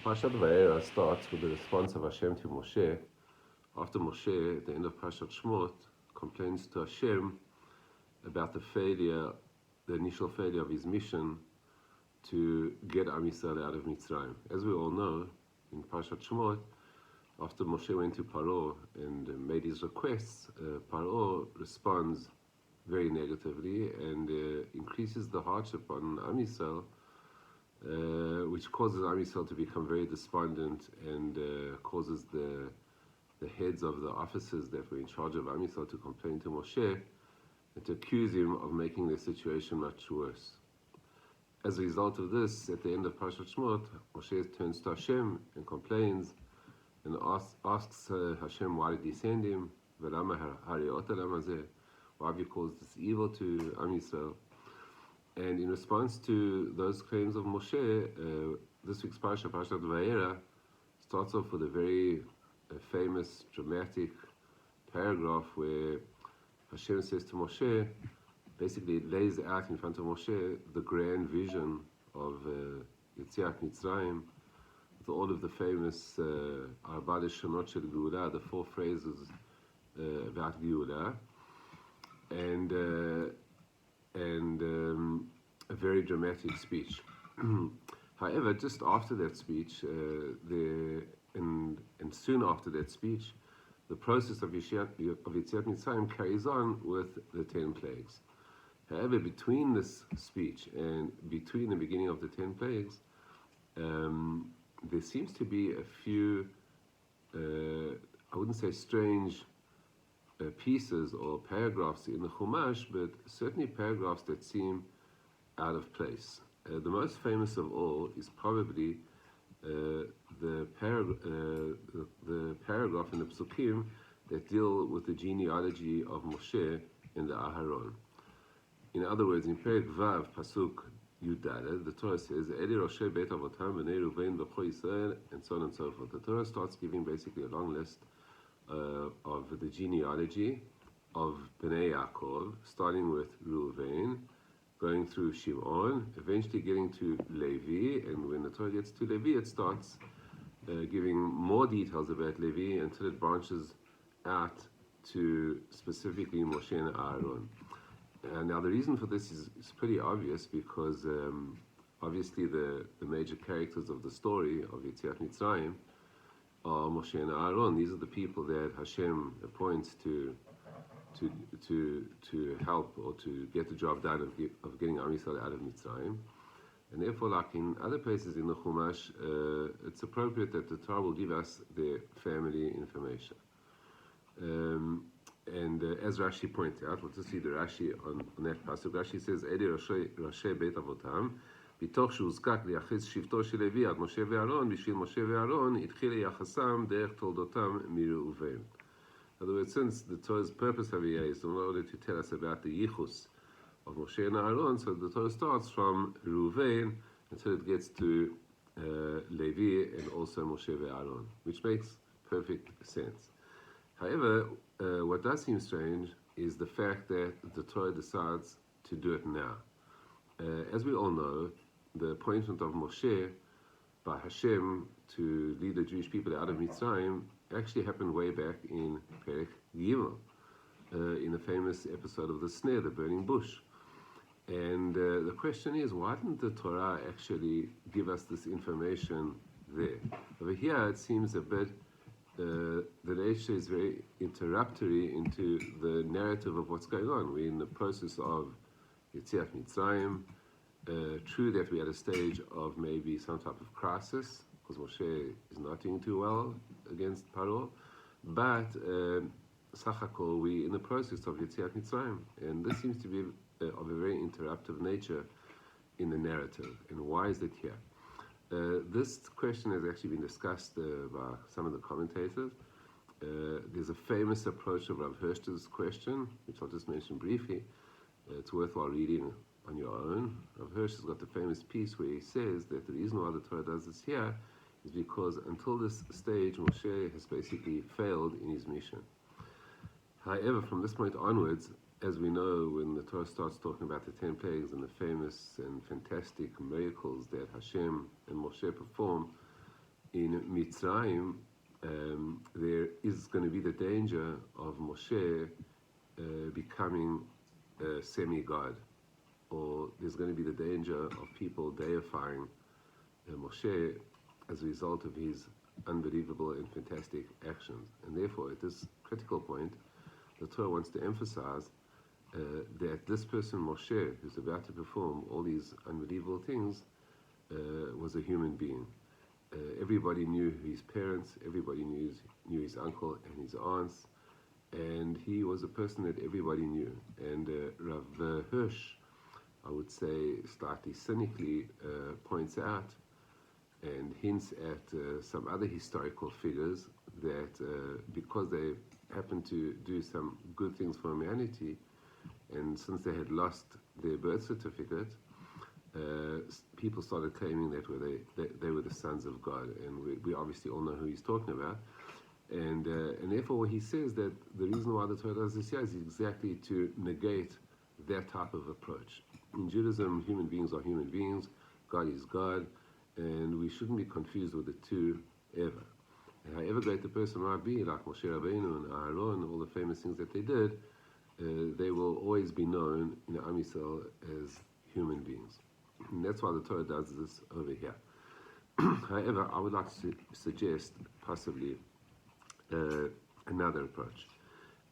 Parshat Vayera starts with the response of Hashem to Moshe. After Moshe, at the end of Parshat Shmot, complains to Hashem about the initial failure of his mission to get Am Yisrael out of Mitzrayim. As we all know, in Parshat Shmot, after Moshe went to Paro and made his requests, Paro responds very negatively and increases the hardship on Am Yisrael, which causes Am Yisrael to become very despondent and causes the heads of the officers that were in charge of Am Yisrael to complain to Moshe and to accuse him of making their situation much worse. As a result of this, at the end of Parshat Shmot, Moshe turns to Hashem and complains and asks Hashem, why did he send him? Why have you caused this evil to Am Yisrael? And in response to those claims of Moshe, this week's Parshat Vayera, starts off with a very famous, dramatic paragraph where Hashem says to Moshe, basically lays out in front of Moshe the grand vision of Yetziat Mitzrayim, with all of the famous Arba Leshonot Shel Geula, the four phrases about Geula, and a very dramatic speech. However, just after that speech, and soon after that speech, the process of Yetziat Mitzrayim carries on with the 10 plagues. However, between this speech and between the beginning of the 10 plagues, there seems to be a few, I wouldn't say strange pieces or paragraphs in the Chumash, but certainly paragraphs that seem out of place. The most famous of all is probably the paragraph in the Psukim that deal with the genealogy of Moshe and the Aharon. In other words, in Perek Vav, Pasuk Yudaled, the Torah says, Eli Roshei Beit Avotam B'nei Ruvain B'chol Yisrael, and so on and so forth. The Torah starts giving basically a long list of the genealogy of Bnei Yaakov, starting with Ruvain, going through Shimon, eventually getting to Levi, and when the Torah gets to Levi, it starts giving more details about Levi until it branches out to specifically Moshe and Aaron. Now the reason for this is pretty obvious, because obviously the major characters of the story of Yetziat Mitzrayim are Moshe and Aaron. These are the people that Hashem appoints to help or to get the job done of getting Am Yisrael out of Mitzrayim. And therefore, like in other places in the Chumash, it's appropriate that the Torah will give us their family information. As Rashi points out, let's just see the Rashi on that passage. Rashi says, Eli Roshei Beit Avotam, מתוך שהוזקק לייחס שבטו של לוי עד משה ואהרון, בשביל משה ואהרון התחיל ליחסם דרך תולדותם מראובן. In other words, since the Torah's purpose over here is in order to tell us about the yichus of Moshe and Aaron, so the Torah starts from Reuven until it gets to Levi and also Moshe and Aaron, which makes perfect sense. However, what does seem strange is the fact that the Torah decides to do it now. As we all know, the appointment of Moshe by Hashem to lead the Jewish people out of Mitzrayim actually happened way back in Perek Gimel, in the famous episode of the snare, the burning bush. And the question is, why didn't the Torah actually give us this information there? Over here, it seems a bit, the nature is very interruptory into the narrative of what's going on. We're in the process of Yetziat Mitzrayim. True that we're at a stage of maybe some type of crisis, because Moshe is not doing too well against Paro, but Sachakol, we're in the process of Yetziat Mitzrayim, and this seems to be of a very interruptive nature in the narrative. And why is it here? This question has actually been discussed by some of the commentators. There's a famous approach of Rav Hirsch's question, which I'll just mention briefly. It's worthwhile reading on your own. Rav Hirsch has got the famous piece where he says that the reason why the Torah does this here is because until this stage, Moshe has basically failed in his mission. However, from this point onwards, as we know, when the Torah starts talking about the 10 plagues and the famous and fantastic miracles that Hashem and Moshe perform, in Mitzrayim, there is going to be the danger of Moshe becoming a semi-god, or there's going to be the danger of people deifying Moshe as a result of his unbelievable and fantastic actions. And therefore, at this critical point, the Torah wants to emphasize that this person, Moshe, who's about to perform all these unbelievable things, was a human being. Everybody knew his parents, everybody knew his uncle and his aunts, and he was a person that everybody knew. And Rav Hirsch, I would say, slightly cynically points out and hints at some other historical figures that because they happened to do some good things for humanity, and since they had lost their birth certificate, people started claiming that they were the sons of God, and we obviously all know who he's talking about. And therefore he says that the reason why the Torah does this here is exactly to negate that type of approach. In Judaism, human beings are human beings, God is God, and we shouldn't be confused with the two ever. And however great the person might be, like Moshe Rabbeinu and Aaron, all the famous things that they did, they will always be known in Am Yisrael as human beings. And that's why the Torah does this over here. However, I would like to suggest possibly another approach.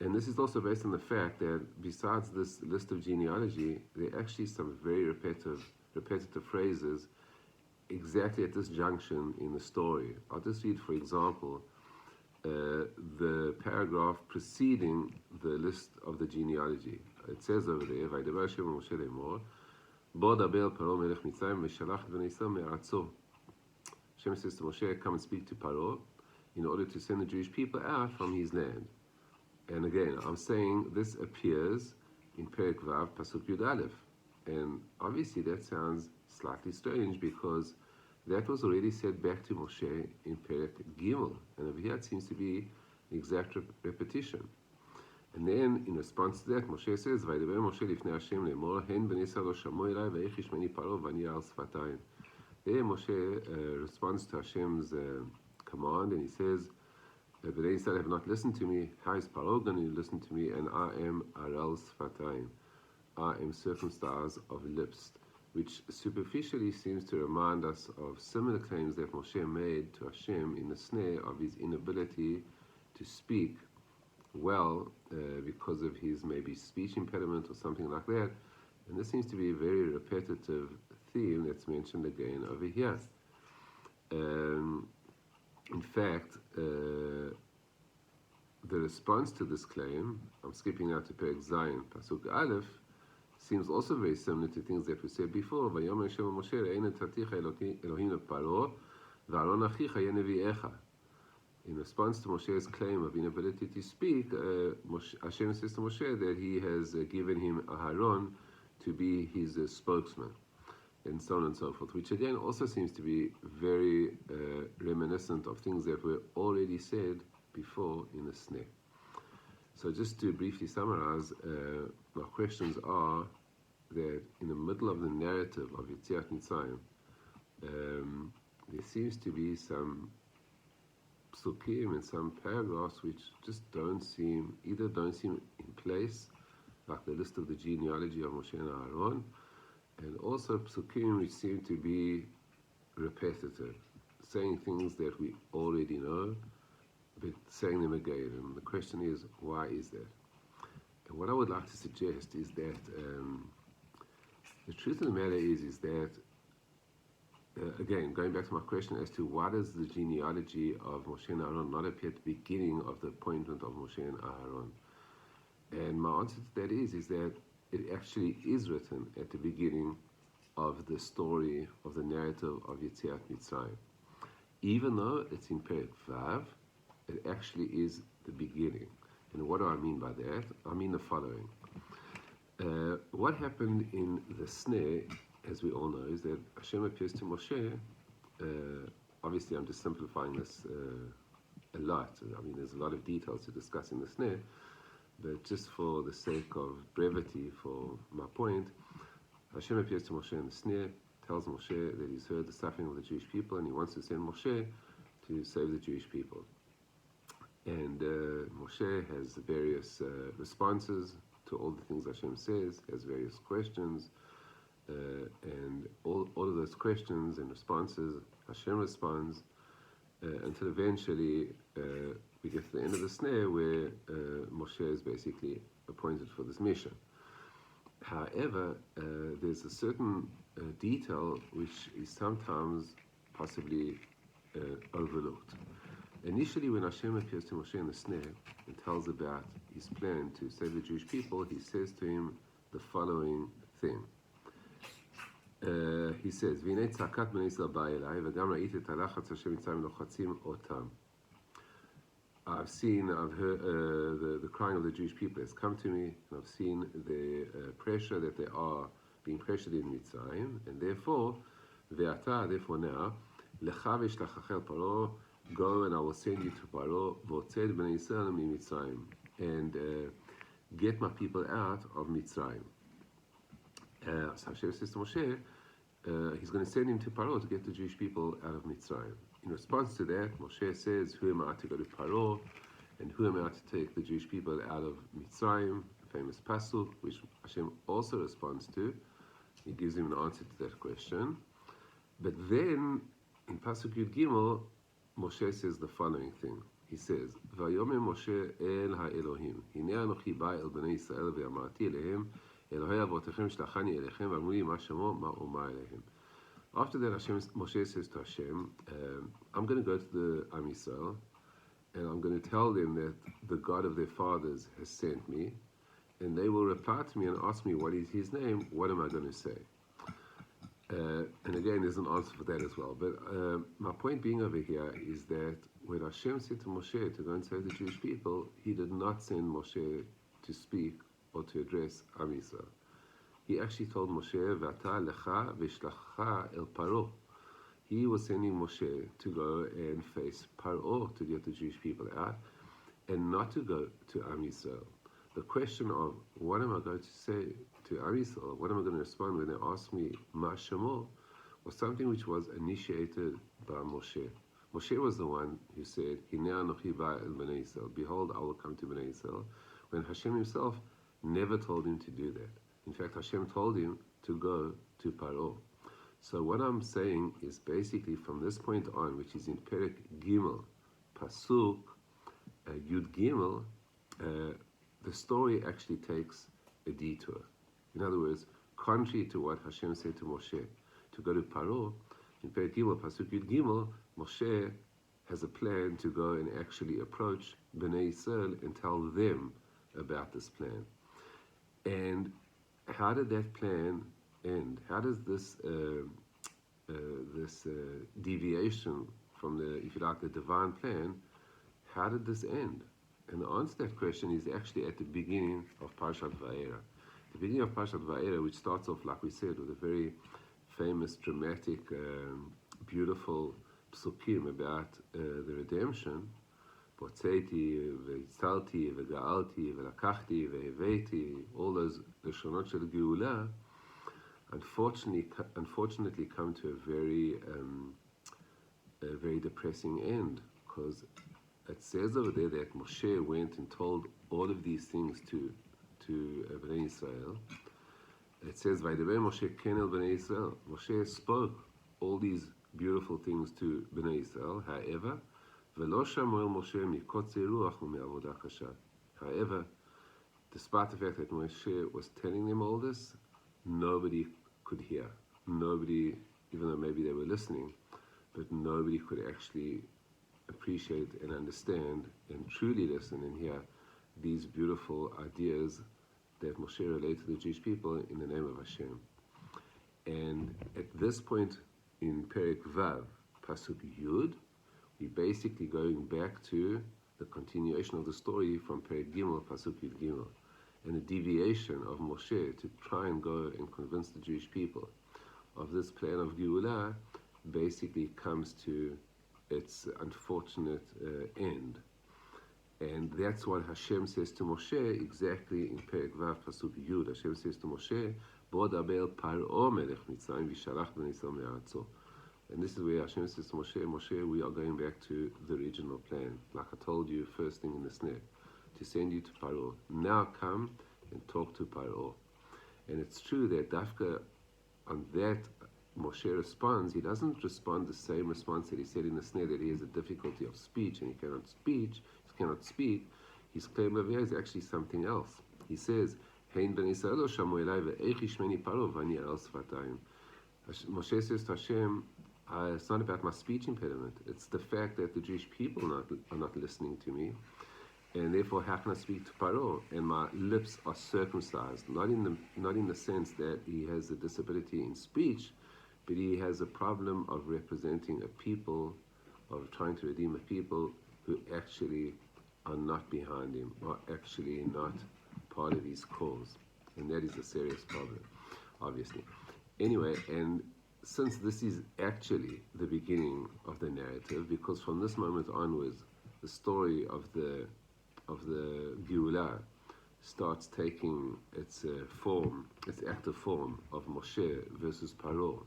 And this is also based on the fact that besides this list of genealogy, there are actually some very repetitive phrases exactly at this junction in the story. I'll just read, for example, the paragraph preceding the list of the genealogy. It says over there, "Vaydaber Hashem Moshe lemor, bo daber Paro melech Mitzrayim v'shalach et bnei Yisrael me'aratzo." Hashem says to Moshe, "Come and speak to Paro in order to send the Jewish people out from his land." And again, I'm saying this appears in Perek Vav, Pasuk Yud Aleph. And obviously that sounds slightly strange because that was already said back to Moshe in Perek Gimel. And over here it seems to be the exact repetition. And then in response to that, Moshe says, "Vaydaber Moshe lifnei Hashem lemor, hen bnei Yisrael lo shamu elai, v'ech yishmeni Paro v'ani al sfatayim." There Moshe responds to Hashem's command, and he says, "Bnei Yisrael have not listened to me. How is Paro going to listen to me? And I am aral sfatayim. I am circumcised of lips," which superficially seems to remind us of similar claims that Moshe made to Hashem in the snare of his inability to speak well because of his maybe speech impediment or something like that. And this seems to be a very repetitive theme that's mentioned again over here. In fact, the response to this claim, I'm skipping now to Perek Zayin, Pasuk Aleph, seems also very similar to things that we said before. "Vayomer Hashem Moshe, re'ein natatecha Elohim leParo, v'Aaron achicha yeh nevi'echa." In response to Moshe's claim of inability to speak, Hashem says to Moshe that he has given him Aharon to be his spokesman, and so on and so forth, which again also seems to be very reminiscent of things that were already said before in the snare. So just to briefly summarize, my questions are that in the middle of the narrative of Yetziat Mitzrayim, there seems to be some psukim and some paragraphs which just don't seem in place, like the list of the genealogy of Moshe and Aaron, and also psukim which seem to be repetitive, saying things that we already know, but saying them again. And the question is, why is that? And what I would like to suggest is that the truth of the matter is that again, going back to my question as to why does the genealogy of Moshe and Aaron not appear at the beginning of the appointment of Moshe and Aaron? And my answer to that is that it actually is written at the beginning of the story, of the narrative of Yetziat Mitzrayim. Even though it's in Perek Vav, it actually is the beginning. And what do I mean by that? I mean the following. What happened in the snare, as we all know, is that Hashem appears to Moshe. Obviously, I'm just simplifying this a lot. I mean, there's a lot of details to discuss in the snare, but just for the sake of brevity, for my point, Hashem appears to Moshe in the snare, tells Moshe that he's heard the suffering of the Jewish people, and he wants to send Moshe to save the Jewish people. And Moshe has various responses to all the things Hashem says, has various questions, and all of those questions and responses, Hashem responds, until eventually we get to the end of the snare where Moshe is basically appointed for this mission. However, there's a certain detail which is sometimes possibly overlooked. Initially, when Hashem appears to Moshe in the snare and tells about his plan to save the Jewish people, he says to him the following thing. He says, "V'nei tzakat bnei Yisrael ba'a elai, v'gam ra'iti et halachatz Hashem mitzrayim lochatzim otam." I've heard the crying of the Jewish people has come to me, and I've seen the pressure that they are being pressured in Mitzrayim, and therefore now, lecha v'shlachach el Paro, go and I will send you to Paro, v'otzed bnei Yisrael mitzrayim, and get my people out of Mitzrayim. So Hashem says to Moshe, he's going to send him to Paro to get the Jewish people out of Mitzrayim. In response to that, Moshe says, who am I to go to Paro, and who am I to take the Jewish people out of Mitzrayim, the famous pasuk, which Hashem also responds to. He gives him an answer to that question. But then, in pasuk Yud Gimel, Moshe says the following thing. He says, "Vayomer Moshe el ha'Elohim, hinei anochi ba el bnei Yisrael ve'amarti elehem, Elohei avotechem shlachani elechem v'amru li ma shemo ma omar elehem." After that, Moshe says to Hashem, I'm going to go to the Am Yisrael, and I'm going to tell them that the God of their fathers has sent me, and they will reply to me and ask me what is his name. What am I going to say? And again, there's an answer for that as well. But my point being over here is that when Hashem said to Moshe to go and save the Jewish people, he did not send Moshe to speak or to address Am Yisrael. He actually told Moshe, "V'ata lecha v'shlachcha el Paro." He was sending Moshe to go and face Paro to get the Jewish people out, and not to go to Am Yisrael. The question of what am I going to say to Am Yisrael, what am I going to respond when they ask me Ma Shemo, was something which was initiated by Moshe. Moshe was the one who said, "Hinei anochi ba el bnei Yisrael," behold, I will come to Bnei Yisrael, when Hashem himself never told him to do that. In fact, Hashem told him to go to Paro. So what I'm saying is basically from this point on, which is in Perek Gimel, Pasuk Yud Gimel, the story actually takes a detour. In other words, contrary to what Hashem said to Moshe to go to Paro, in Perek Gimel, Pasuk Yud Gimel, Moshe has a plan to go and actually approach Bnei Yisrael and tell them about this plan. And how did that plan end? How does this deviation from the, if you like, the divine plan, how did this end? And the answer to that question is actually at the beginning of Parshat Va'era. The beginning of Parshat Va'era, which starts off, like we said, with a very famous, dramatic, beautiful psukim about the redemption. Potzeti, v'yitzalti, v'ga'alti, v'lakachti, v'heveti, all those lashonot shel geula, unfortunately come to a very depressing end, because it says over there that Moshe went and told all of these things to Bnei Israel. It says, "Vaydaber Moshe ken el Bnei Israel." Moshe spoke all these beautiful things to Bnei Israel. However, ולא שמעו אל משה מקוצר רוח ומעבודה קשה. However, despite the fact that Moshe was telling them all this, nobody could hear. Nobody, even though maybe they were listening, but nobody could actually appreciate and understand and truly listen and hear these beautiful ideas that Moshe relayed to the Jewish people in the name of Hashem. And at this point in Perek Vav, Pasuk Yud, we're basically going back to the continuation of the story from Perek Gimel, Pasuk Yud Gimel, and a deviation of Moshe to try and go and convince the Jewish people of this plan of Geulah basically comes to its unfortunate end. And that's what Hashem says to Moshe exactly in Perek Vav, Pasuk Yud. Hashem says to Moshe, "Bo daber Paro melech Mitzrayim v'shalach bnei Yisrael me'aretzo." And this is where Hashem says to Moshe, Moshe, we are going back to the original plan. Like I told you first thing in the snare, to send you to Paro. Now come and talk to Paro. And it's true that Dafka, on that, Moshe responds. He doesn't respond the same response that he said in the snare, that he has a difficulty of speech and he cannot speak. His claim over here is actually something else. He says, Hein ben Yisrael lo shamu elai ve'ech yishmeni Paro v'ani aral sfatayim. Moshe says to Hashem, it's not about my speech impediment. It's the fact that the Jewish people are not listening to me, and therefore how can I speak to Paro? And my lips are circumcised, not in the sense that he has a disability in speech, but he has a problem of representing a people, of trying to redeem a people who actually are not behind him, are actually not part of his cause, and that is a serious problem, obviously. Anyway, and since this is actually the beginning of the narrative, because from this moment onwards, the story of the Geulah starts taking its active form of Moshe versus Paro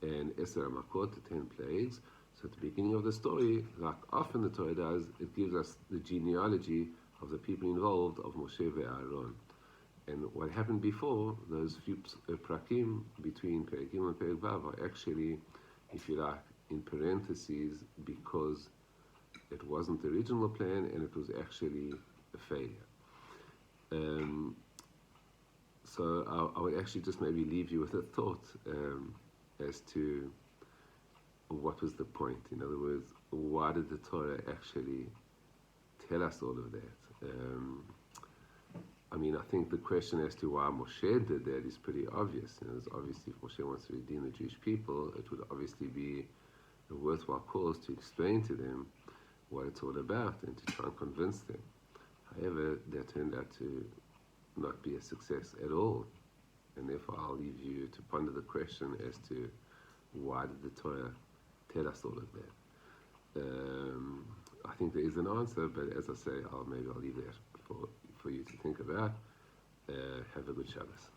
and Eser Makot, the 10 plagues. So at the beginning of the story, like often the Torah does, it gives us the genealogy of the people involved, of Moshe and Aaron. And what happened before, those few prakim between Perek Gimel and Perek Vav are actually, if you like, in parentheses, because it wasn't the original plan and it was actually a failure. So I would actually just maybe leave you with a thought as to what was the point. In other words, why did the Torah actually tell us all of that? I mean, I think the question as to why Moshe did that is pretty obvious. It's obviously, if Moshe wants to redeem the Jewish people, it would obviously be a worthwhile cause to explain to them what it's all about and to try and convince them. However, that turned out to not be a success at all. And therefore, I'll leave you to ponder the question as to why did the Torah tell us all of that. I think there is an answer, but as I say, I'll leave that for you to think about. Have a good Shabbos.